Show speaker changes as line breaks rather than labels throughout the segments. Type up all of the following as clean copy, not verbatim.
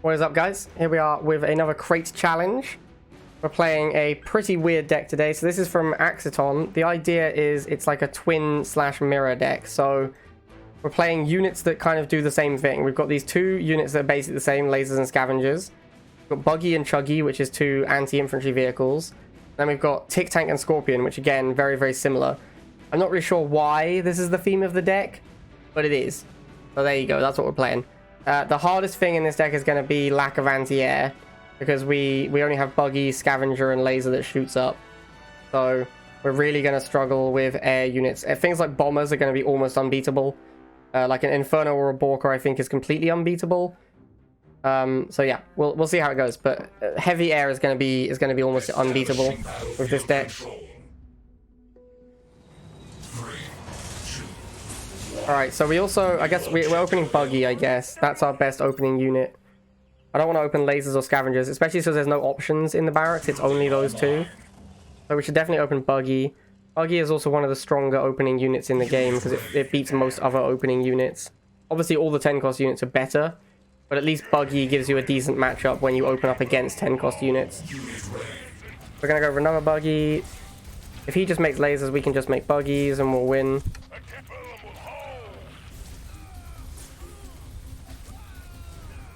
What is up, guys? Here we are with another crate challenge. We're playing a pretty weird deck today. So this is from Axiton. The idea is it's like a twin/mirror deck. So we're playing units that kind of do the same thing. We've got these two units that are basically the same, lasers and scavengers. We've got Buggy and Chuggy, which is two anti-infantry vehicles. Then we've got Tick Tank and Scorpion, which again, very, very similar. I'm not really sure why this is the theme of the deck, but it is. So there you go, that's what we're playing. The hardest thing in this deck is going to be lack of anti-air, because we only have Buggy, Scavenger, and Laser that shoots up. So we're really going to struggle with air units. Things like Bombers are going to be almost unbeatable. Like an Inferno or a Borker, I think, is completely unbeatable. So yeah, we'll see how it goes. But heavy air is going to be almost unbeatable with this deck. Alright, so we also, I guess we're opening Buggy, I guess. That's our best opening unit. I don't want to open Lasers or Scavengers, especially because there's no options in the barracks. It's only those two. So we should definitely open Buggy. Buggy is also one of the stronger opening units in the game because it beats most other opening units. Obviously, all the 10 cost units are better, but at least Buggy gives you a decent matchup when you open up against 10 cost units. We're going to go for another Buggy. If he just makes Lasers, we can just make Buggies and we'll win.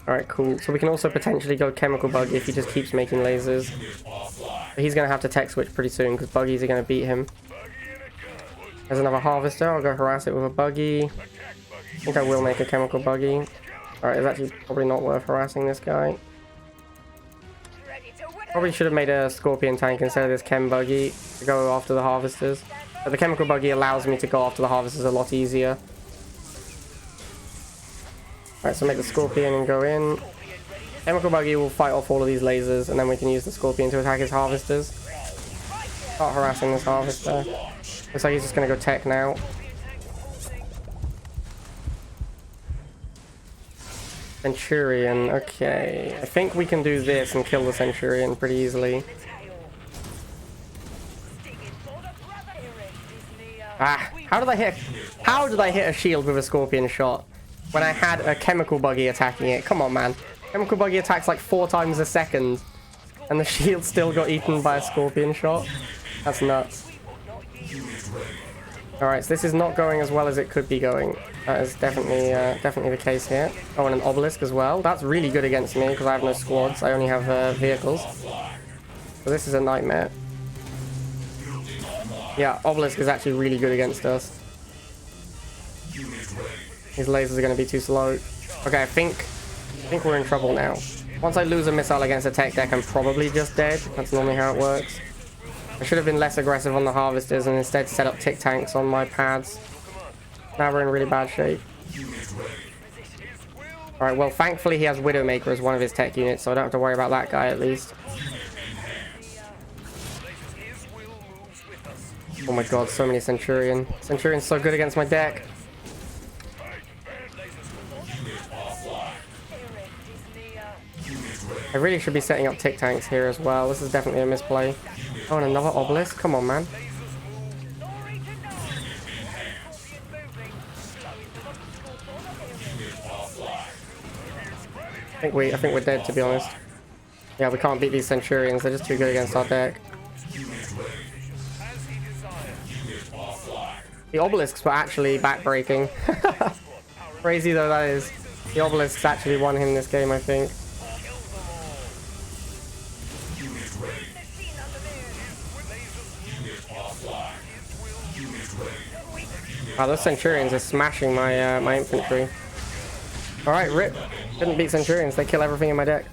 Alright, cool. So we can also potentially go Chemical Buggy if he just keeps making lasers. But he's going to have to tech switch pretty soon because Buggies are going to beat him. There's another Harvester. I'll go harass it with a Buggy. I think I will make a Chemical Buggy. Alright, it's actually probably not worth harassing this guy. Probably should have made a Scorpion tank instead of this Chem Buggy to go after the Harvesters. But the Chemical Buggy allows me to go after the Harvesters a lot easier. Alright, so make the Scorpion and go in. Chemical Buggy will fight off all of these lasers, and then we can use the Scorpion to attack his Harvesters. Start harassing this Harvester. Looks like he's just going to go tech now. Centurion, okay. I think we can do this and kill the Centurion pretty easily. Ah, how did I hit a shield with a Scorpion shot when I had a Chemical Buggy attacking it? Come on, man. Chemical Buggy attacks like 4 times a second, and the shield still got eaten by a Scorpion shot. That's nuts. Alright, so this is not going as well as it could be going. That is definitely the case here. Oh, and an Obelisk as well. That's really good against me because I have no squads. I only have vehicles. So this is a nightmare. Yeah, Obelisk is actually really good against us. His lasers are going to be too slow. Okay, I think we're in trouble now. Once I lose a missile against a tech deck, I'm probably just dead. That's normally how it works. I should have been less aggressive on the Harvesters and instead set up Tick Tanks on my pads. Now we're in really bad shape. Alright, well, thankfully he has Widowmaker as one of his tech units, so I don't have to worry about that guy at least. Oh my god, so many Centurion. Centurion's so good against my deck. I really should be setting up Tick Tanks here as well. This is definitely a misplay. Oh, and another Obelisk? Come on, man. I think we're dead, to be honest. Yeah, we can't beat these Centurions. They're just too good against our deck. The Obelisks were actually backbreaking. Crazy though that is. The Obelisks actually won him this game, I think. Wow, those Centurions are smashing my my infantry. Alright, rip. Didn't beat Centurions, they kill everything in my deck.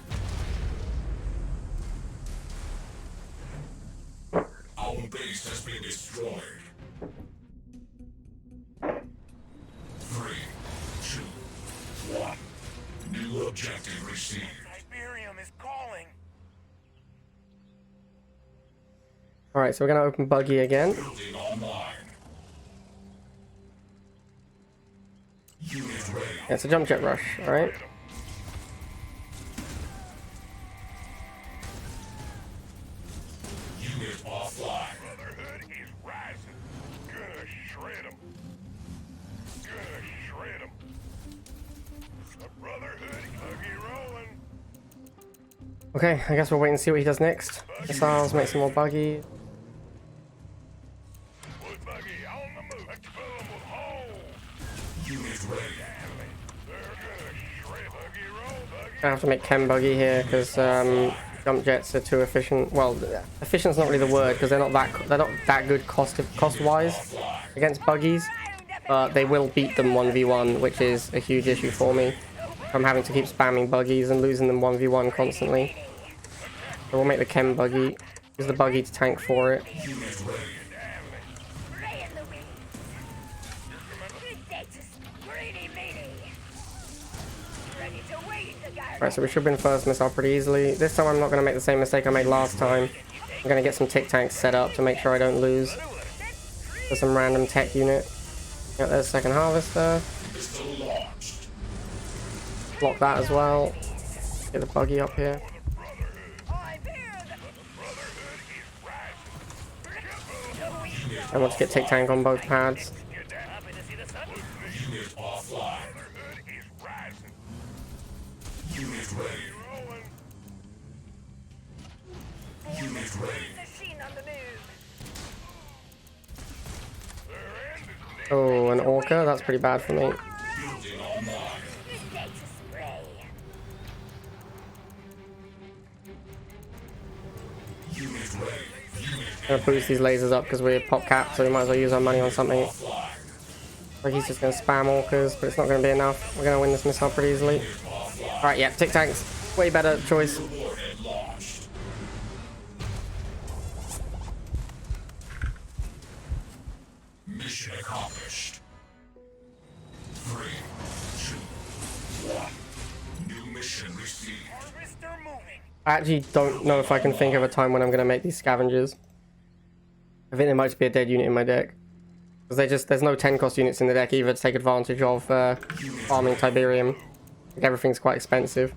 Our base has been destroyed. 3, 2, 1. New objective received.
Tiberium is calling.
Alright, so we're gonna open Buggy again.
Building online. Unit ready.
Yeah, it's a jump jet rush, alright?
Unit offline.
Brotherhood is rising. Gonna shred 'em. Gonna shred 'em. The Brotherhood, huggy rolling.
Okay, I guess we'll wait and see what he does next. Missiles, make some more buggy.
Wood buggy on the move. Let's fill 'em with holes.
Unit ready.
They're good. Shred buggy, roll buggy.
I have to make chem buggy here because jump jets are too efficient. Well, efficient's not really the word because they're not that good cost wise against buggies, but they will beat them 1v1, which is a huge issue for me. I'm having to keep spamming buggies and losing them 1v1 constantly. So we'll make the chem buggy. Use the buggy to tank for it.
Unit ready.
Right, so we should win first missile pretty easily. This time I'm not going to make the same mistake I made last time. I'm going to get some tick tanks set up to make sure I don't lose. For some random tech unit. Yeah, there's second harvester.
Missile launched.
Block that as well. Get the buggy up here. I want to get tick tank on both pads.
Unit offline. Unit ready. Unit ready.
Oh, an orca? That's pretty bad for me.
Building online. Unit ready. Unit
I'm gonna boost these lasers up because we're pop capped, so we might as well use our money on something.
offline.
Like he's just gonna spam orcas, but it's not gonna be enough. We're gonna win this missile pretty easily. Alright, yeah, tick tanks. Way better choice.
Warhead launched. Mission accomplished. 3, 2, 1. New mission received.
Harvester moving.
I actually don't know if I can think of a time when I'm gonna make these scavengers. I think there might just be a dead unit in my deck. Because there's no 10 cost units in the deck either to take advantage of farming Tiberium. Like, everything's quite expensive.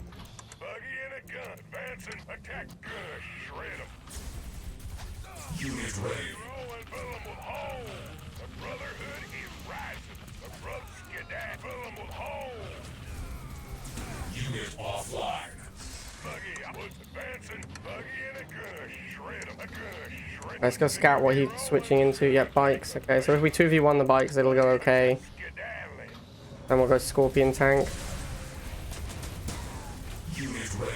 Buggy and a gun. Advancing. Attack good. Shred 'em.
Unit ready.
Roll and fill 'em with holes. The Brotherhood is rising. The brother skedaddle. Fill 'em with holes.
Unit offline.
Buggy, was advancing. Buggy and a gun. Shred 'em. A gun. Shred 'em.
Let's go scout what he's switching into. Yep, bikes. Okay, so if we 2v1 the bikes, it'll go okay.
Skedaddling.
Then we'll go Scorpion tank.
Unit ready.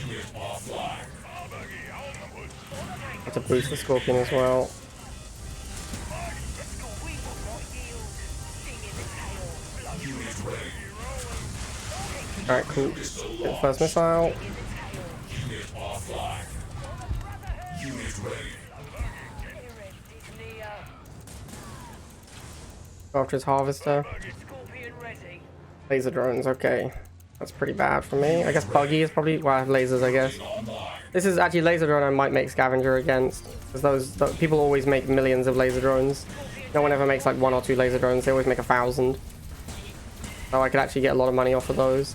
Unit offline.
Buggy on the wood.
Have to boost the Scorpion as well.
Unit ready.
Alright, cool. Get the first missile.
Unit offline. Unit ready.
Go after his harvester. Laser drones, okay. That's pretty bad for me. I guess buggy is probably... Well, I have lasers, I guess.
Online.
This is actually laser drone I might make scavenger against. Because people always make millions of laser drones. No one ever makes like 1 or 2 laser drones. They always make 1,000. So I could actually get a lot of money off of those.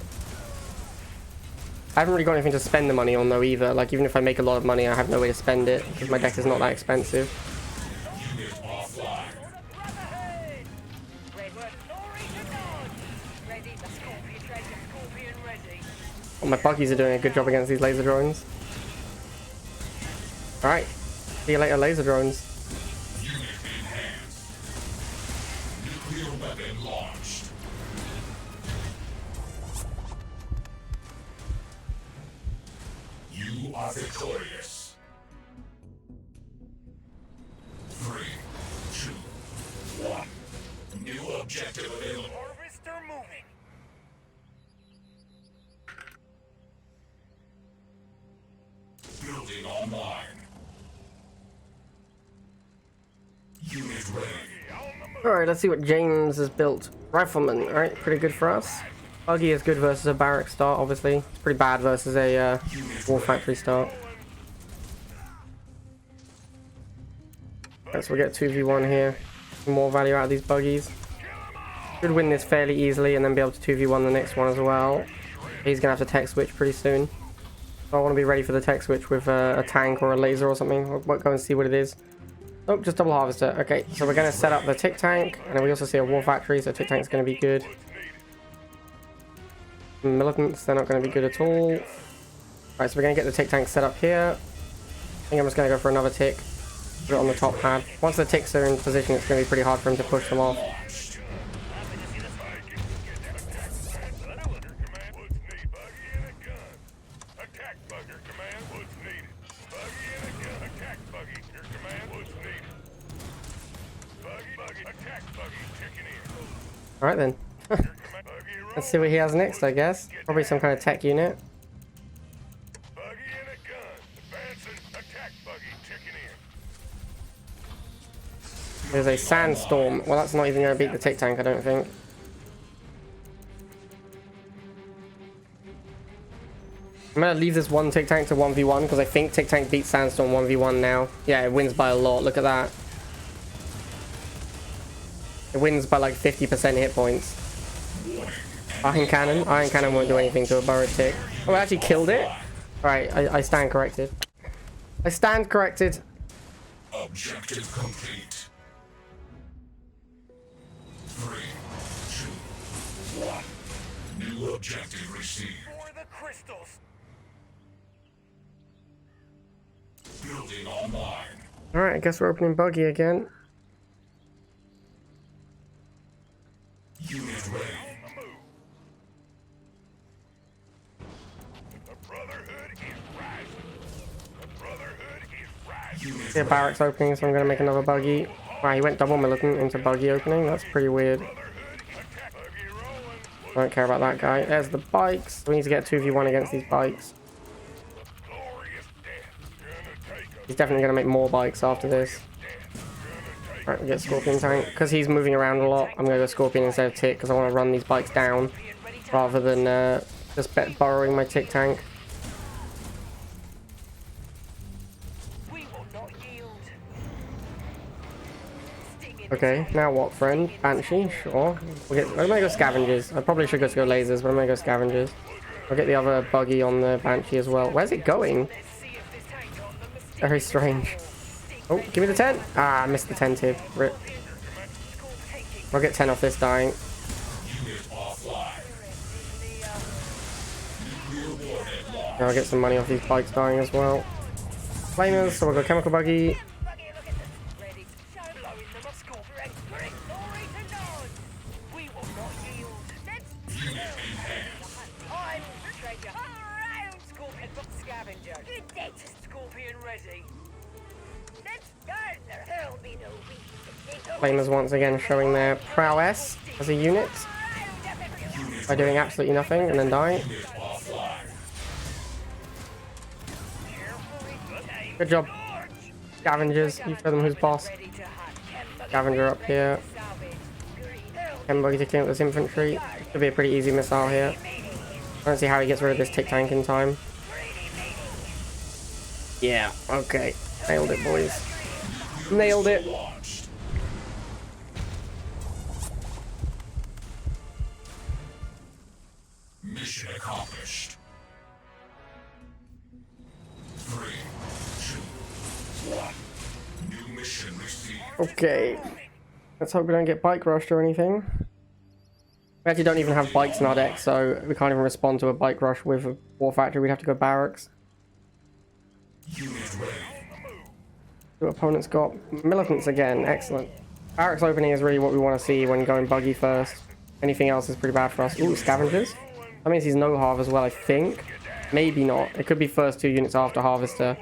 I haven't really got anything to spend the money on though either. Like even if I make a lot of money, I have no way to spend it. Because my deck is not that expensive.
Unit offline.
Oh, my buggies are doing a good job against these laser drones. Alright. See you later, laser drones.
Unit enhanced. Nuclear weapon launched. You are victorious. 3, 2, 1. New objective available.
Harvester moving.
Building online. Unit ready.
Alright, let's see what James has built. Rifleman, alright, pretty good for us. Buggy is good versus a barrack start, obviously. It's pretty bad versus a war factory start. Alright, so we'll get 2v1 here. Some more value out of these buggies. Should win this fairly easily and then be able to 2v1 the next one as well. He's gonna have to tech switch pretty soon. So I want to be ready for the tech switch with a tank or a laser or something. We'll go and see what it is. Oh, just double harvester. Okay, so we're going to set up the tick tank. And then we also see a war factory, so tick tank's going to be good. Militants, they're not going to be good at all. Alright, so we're going to get the tick tank set up here. I think I'm just going to go for another tick. Put it on the top pad. Once the ticks are in position, it's going to be pretty hard for him to push them off. Alright then. Let's see what he has next, I guess. Probably some kind of tech unit. There's a sandstorm. Well, that's not even going to beat the tick tank, I don't think. I'm going to leave this one tick tank to 1v1 because I think tick tank beats sandstorm 1v1 now. Yeah, it wins by a lot. Look at that. It wins by like 50% hit points. Iron Cannon. Iron Cannon won't do anything to a burrowed tick. Oh, it actually killed it? Alright, I stand corrected. I stand corrected.
Objective complete. 3, 2, 1. New objective received.
For the crystals.
Building online.
Alright, I guess we're opening buggy again.
Unit ready.
The Brotherhood is rising. The Brotherhood is rising.
Unit
Yeah, barracks opening, so I'm going to make another buggy. Wow, he went double militant into buggy opening. That's pretty weird. I don't care about that guy. There's the bikes. We need to get a 2v1 against these bikes.
Glorious death. Gonna take 'em.
He's definitely going to make more bikes after this. Alright, we get Scorpion tank. Because he's moving around a lot, I'm going to go Scorpion instead of Tick because I want to run these bikes down rather than just burrowing my Tick tank.
We will not yield.
Okay, now what, friend? Banshee? Sure. I'm going to go Scavengers. I probably should go lasers, but I'm going to go Scavengers. I'll get the other buggy on the Banshee as well. Where's it going? Very strange. Oh, give me the 10. Ah, I missed the 10 tip. Rip. I'll get 10 off this dying.
Unit offline. Nuclear warhead launch.
And I'll get some money off these bikes dying as well. Flamers, so we'll go Chemical Buggy. Flamers once again showing their prowess as a unit by doing absolutely nothing and then dying. Good job, Scavengers. You show them who's boss. Scavenger up here. Buggy to clean up this infantry. Should be a pretty easy missile here. I don't see how he gets rid of this tick tank in time. Yeah, okay. Nailed it, boys. Nailed it.
Mission accomplished. 3, 2, 1. New mission received.
Okay. Let's hope we don't get bike rushed or anything. We actually don't even have bikes in our deck, so we can't even respond to a bike rush with a war factory. We'd have to go barracks.
Unit ready.
The opponent's got militants again. Excellent. Barracks opening is really what we want to see when going buggy first. Anything else is pretty bad for us. Ooh, Scavengers. That means he's no Harv as well, I think. Maybe not. It could be first 2 units after Harvester.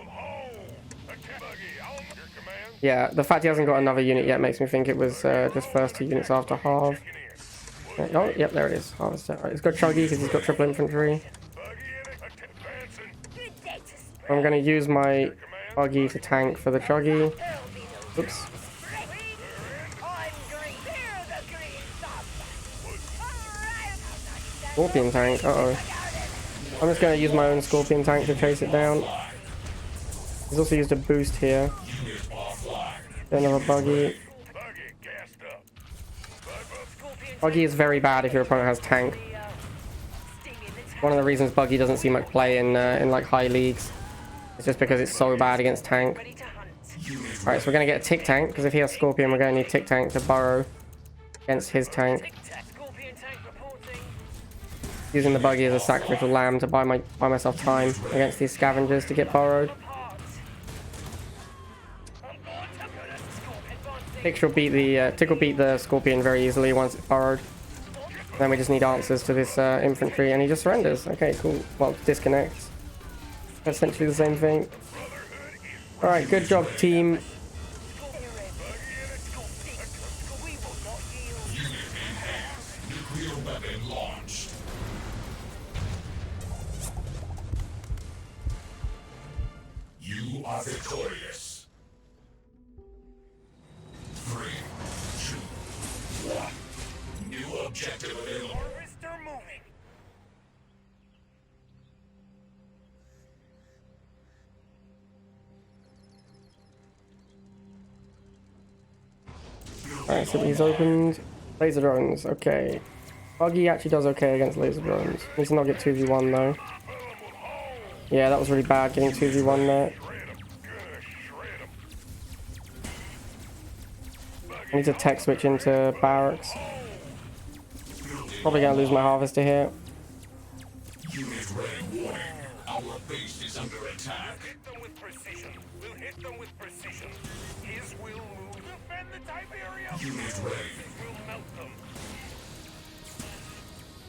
Yeah, the fact he hasn't got another unit yet makes me think it was just first 2 units after Harv. Oh, yep, there it is. Harvester. Right, he's got Chuggy because he's got triple infantry. I'm going to use my buggy to tank for the Chuggy. Oops. Scorpion tank. Uh-oh. I'm just going to use my own Scorpion tank to chase it down. He's also used a boost here. Get another buggy. Buggy is very bad if your opponent has tank. One of the reasons buggy doesn't see much play in like high leagues. It's just because it's so bad against tank. Alright, so we're going to get a tick tank, because if he has Scorpion, we're going to need tick tank to burrow against his tank. Using the buggy as a sacrificial lamb to buy myself time against these scavengers to get burrowed. Tick will beat the scorpion very easily once it's burrowed. Then we just need answers to this infantry, and he just surrenders. Okay, cool. Well, disconnects. Essentially the same thing. All right, good job, team.
Nuclear weapon launched. You are victorious. 3, 2, 1. New objective available.
Harvester moving.
Alright, so he's opened. Laser drones, okay. Buggy actually does okay against laser drones. Needs to not get 2v1 though. Yeah, that was really bad getting 2v1 there. I need to tech switch into barracks. Probably gonna lose my harvester here.
Unit ready. Warning. Our base is under attack.
Hit them with precision. We'll hit them with precision. His will move. Defend the Tiberium.
Unit ready.
We'll melt them.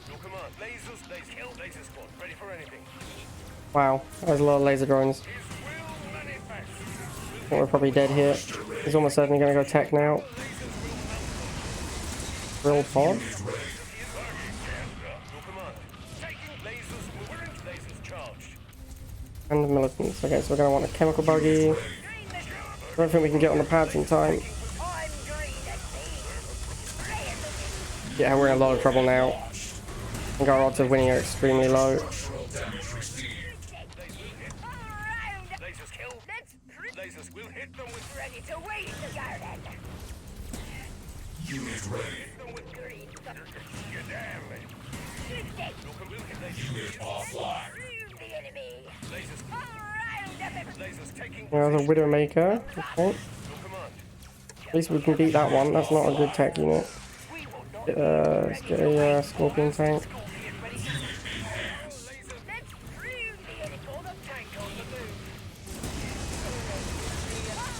Your command. Lasers, laser kill, laser squad. Ready for anything.
Wow, that was a lot of laser drones.
His will manifest.
I think we're probably dead here. He's almost certainly gonna go tech now. Real pod.
Your command. Taking lasers. Moving. Lasers charged.
And militants. Okay, so we're gonna want a chemical buggy. I don't think we can get on the pads in time. Yeah, we're in a lot of trouble now. I think our odds of winning are extremely low.
Structural damage received.
Lasers kill. Lasers. We'll hit them with
Ready to wait in the garden.
Unit ready.
them with green. You're damn it. We'll hit lasers.
Unit offline.
Prove the enemy.
Lasers.
Around them.
Lasers taking.
There's a Widowmaker. Okay.
Your command.
At least we can beat that one. That's not a good tech unit.
We will not.
Let's get a Scorpion tank.
Let's prove the enemy. For the tank on the move.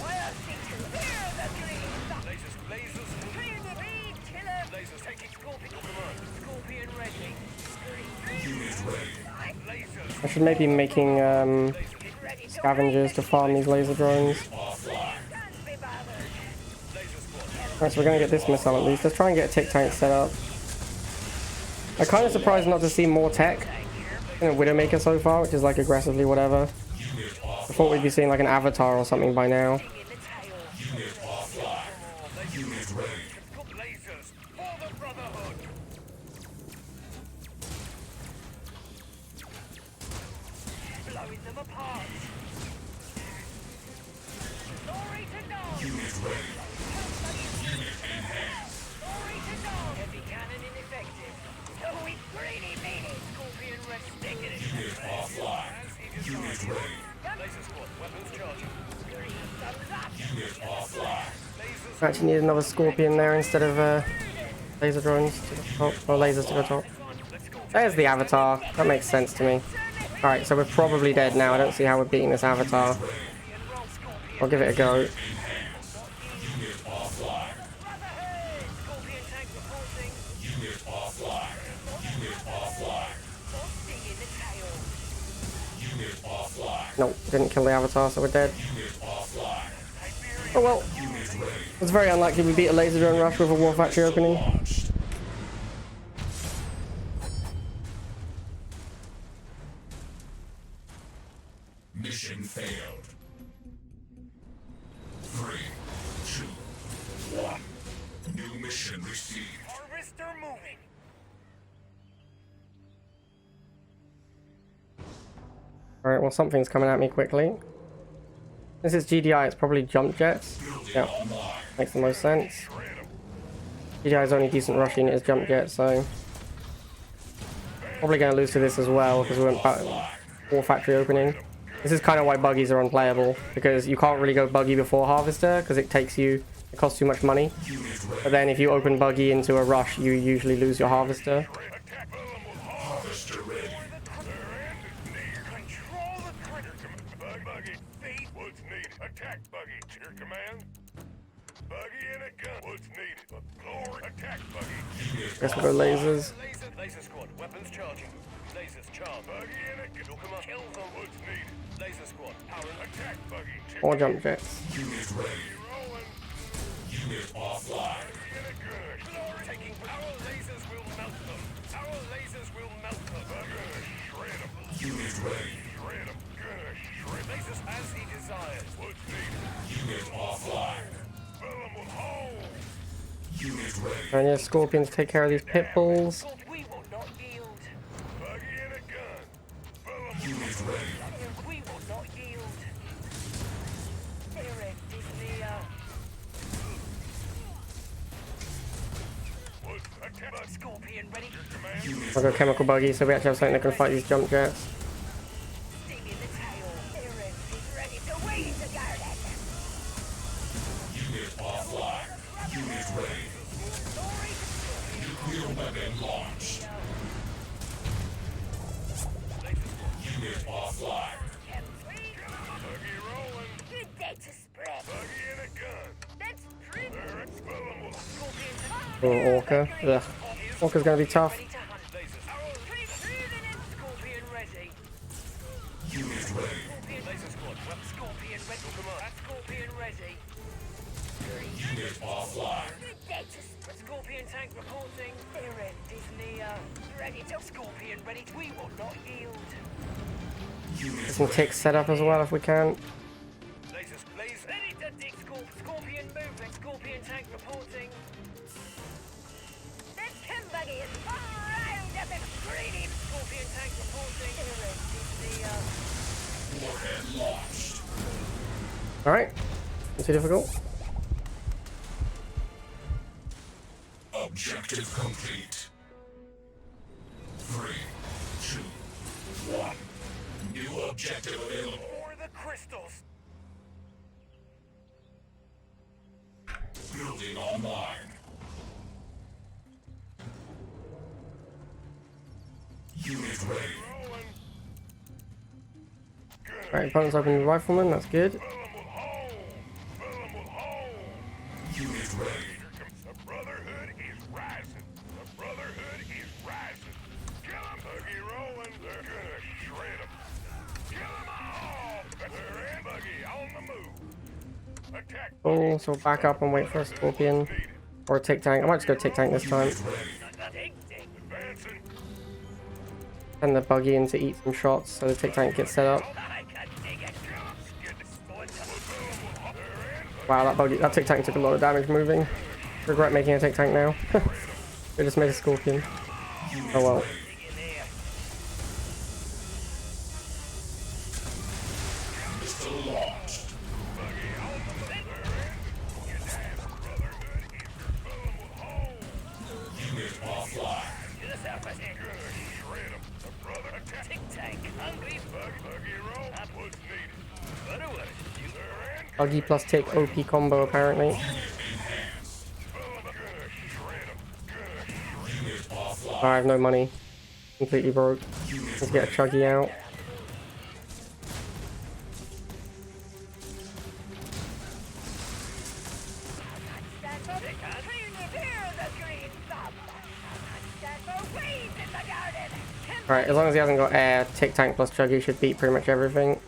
Fire seeker. Hear the green.
Lasers. Lasers.
Clear the bead, killer.
Lasers taking scorpion. Your command.
Scorpion ready.
Unit ready.
Lasers.
I should maybe be making
Ready to
scavengers to farm these laser drones.
Offline.
Can't be bothered.
Laser squad.
Alright, so we're gonna get this missile at least. Let's try and get a tick tank set up. I'm kind of surprised not to see more tech in a Widowmaker so far, which is like aggressively whatever.
Unit
I thought we'd be seeing like an avatar or something by now.
In the tail.
Unit offline. Unit ready.
Lasers. For the Brotherhood.
Blowing them apart. Glory to God.
Unit ready. Unit enhanced.
Glory to God. Heavy cannon ineffective. Oh, it's greedy beanie. Scorpion red sticking it.
Unit offline. Unit ready.
Laser squad. Weapons charging.
Green thumbs up.
Unit offline.
Lasers.
Actually need another Scorpion there instead of laser drones to the top, or lasers to the top.
Let's go.
There's the avatar. That makes sense to me. Alright, so we're probably dead now. I don't see how we're beating this avatar. I'll give it a go.
Unit offline.
Brotherhood. Scorpion tank reporting.
Unit offline. Unit offline.
Sting in the tail.
Unit offline.
Nope, didn't kill the avatar, so we're dead.
Unit offline.
Oh well.
Unit ready.
It's very unlikely we beat a laser drone rush with a war factory opening.
Launched. Mission failed. 3, 2, 1. New mission received.
Harvester moving.
Alright, well something's coming at me quickly. This is GDI, it's probably jump jets. Yeah, makes the most sense. GDI's only decent rush unit is jump jet, so probably going to lose to this as well because we went back war factory opening. This is kind of why buggies are unplayable, because you can't really go buggy before harvester because it costs too much money. But then if you open buggy into a rush, you usually lose your harvester.
Your command? Buggy and a gun. What's needed? Glory. Attack buggy.
Guess we'll go lasers.
Laser squad, weapons charging. Lasers charged.
Buggy and a gun.
Come on, kill them.
What's needed?
Laser squad, power.
Attack buggy.
Or jump jets.
Unit ready.
Rolling.
Unit offline.
Buggy and a gun.
Glory. Taking. Our lasers will melt them. Our lasers will melt them.
Gonna shred them.
Unit ready.
Shred them. Gonna shred them.
Lasers as he desires.
What's needed?
Unit offline.
Fill them with holes.
Unit ready.
And yeah, Scorpions take care of these pit bulls.
We will not yield.
Buggy and a gun. Fill them with
Unit ready.
We will not yield. Their end is near.
what's attack buggy.
Scorpion ready.
Command.
I'll go chemical buggy so we actually have something that can fight these jump jets.
Sting in the tail. Their end is ready to wait to guard it.
Unit offline. Unit ready. Nuclear weapon launched. Unit offline.
Buggy rolling.
Good day to spread.
Buggy and a gun.
That's true.
There it's fill them with
Oh, Orca. Ugh. Orca's gonna be tough.
Ready to hunt. Scorpion ready.
Unit ready.
Laser squad, weapons.
Scorpion ready. Scorpion ready.
Unit offline.
Good day to spread.
Scorpion tank reporting.
Their end is near. Ready to. Scorpion ready. We will not yield.
Get some ticks set up as well if we can.
Lasers, laser. Ready to dig. Scorpion moving. Scorpion tank reporting.
That chem buggy is primed up and greedy.
Scorpion tank reporting.
Their end is near.
Warhead launched.
Alright. Not too difficult.
Objective complete. 3, 2, 1. New objective available.
For the crystals.
Building online. Unit ready.
rolling.
Alright, opponent's opening the rifleman, that's good.
Fill them with holes. Fill them with holes.
Unit ready.
The Brotherhood is rising. The Brotherhood is rising. Kill them. Buggy rolling. They're gonna shred them. Kill them all. They're in. Buggy on the move. Attack.
Oh, so we'll back up and wait for a Scorpion. Or a Tick Tank. I might just go Tick Tank this time.
Advancing.
Send the buggy in to eat some shots so the Tick Tank gets set up. Wow, that Tick Tank took a lot of damage moving. Regret making a Tick Tank now. We just made a Scorpion. Oh well.
Missile launched. Unit offline.
Buggy plus Tick OP combo apparently. I have no money. Completely broke. Let's get a Chuggy out. Alright, as long as he hasn't got air, Tick Tank plus Chuggy should beat pretty much everything.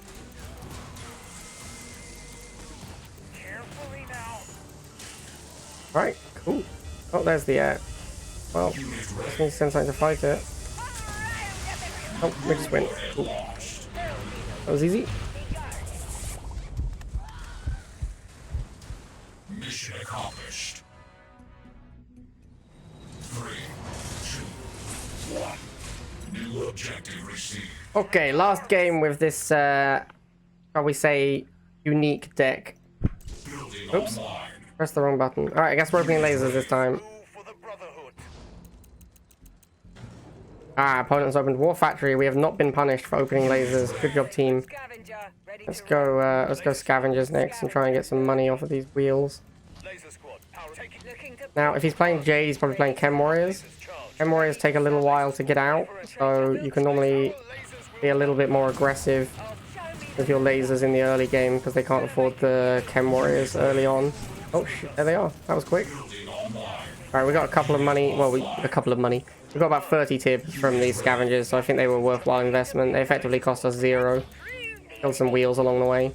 Alright, cool. Oh, there's the air. Well, just need to send something to fight it. Oh, we just win. Cool. That was easy.
Mission accomplished. 3, 2, 1. New objective received.
Okay, last game with this, shall we say, unique deck.
Building
Oops.
online.
Press the wrong button. Alright, I guess we're opening lasers this time.
For the Brotherhood.
Ah, opponent's opened War Factory. We have not been punished for opening lasers. Good job, team.
Scavenger ready
Let's
to
go scavengers next and try and get some money off of these wheels.
Laser squad, power. Taking.
looking to
Now, if he's playing Jade, he's probably playing Chem Warriors. Chem Warriors take a little while to get out, so you can normally be a little bit more aggressive
show me
with your lasers in the early game because they can't afford the Chem Warriors early on. Oh shit, there they are. That was quick. Alright, we got a couple of money. Well, a couple of money. We got about 30 tips from these scavengers, so I think they were a worthwhile investment. They effectively cost us 0. Killed some wheels along the way.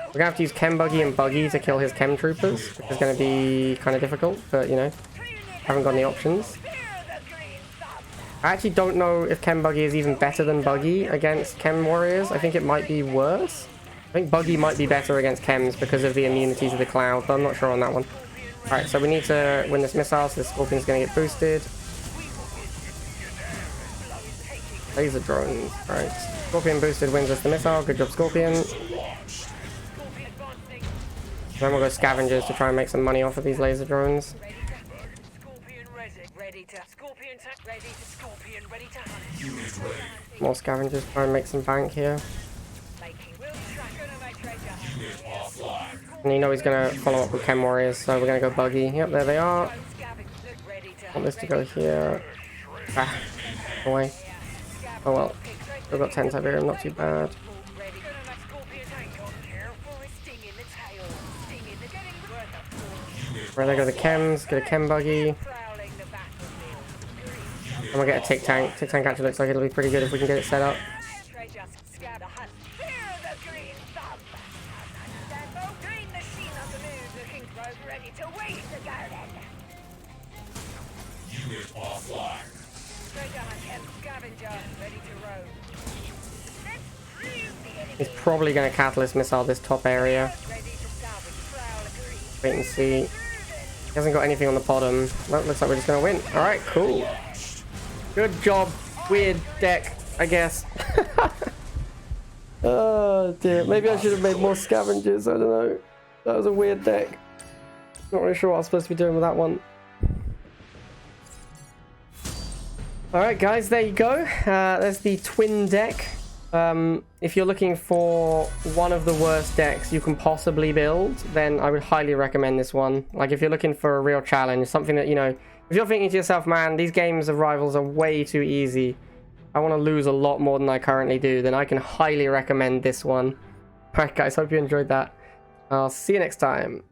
We're gonna have to use Chem Buggy and Buggy to kill his Chem Troopers, which is gonna be kind of difficult, but you know, haven't got any options. I actually don't know if Chem Buggy is even better than Buggy against Chem Warriors. I think it might be worse. I think Buggy might be better against Chems because of the immunity to the cloud, but I'm not sure on that one. Alright, so we need to win this missile, so the Scorpion's gonna get boosted. Laser drones. Alright, Scorpion boosted wins us the missile. Good job, Scorpion. Then we'll go Scavengers to try and make some money off of these laser drones. More Scavengers try and make some bank here. And you know he's going to follow up with Chem Warriors, so we're going to go Buggy. Yep, there they are. Want this to go here. Ah, away. Oh well. We've got 10 Tiberium, not too bad. Where they go the Chems, get a Chem Buggy. And we'll get a Tick Tank. Tick Tank actually looks like it'll be pretty good if we can get it set up. He's probably going to Catalyst Missile this top area. Wait and see. He hasn't got anything on the bottom. Well, looks like we're just going to win. Alright, cool. Good job. Weird deck, I guess. Oh dear. Maybe I should have made more Scavengers. I don't know. That was a weird deck. Not really sure what I was supposed to be doing with that one. Alright guys, there you go. There's the twin deck. If you're looking for one of the worst decks you can possibly build, then I would highly recommend this one. Like, if you're looking for a real challenge, something that, you know, if you're thinking to yourself, man, these games of Rivals are way too easy, I want to lose a lot more than I currently do, then I can highly recommend this one. Alright guys, hope you enjoyed that. I'll see you next time.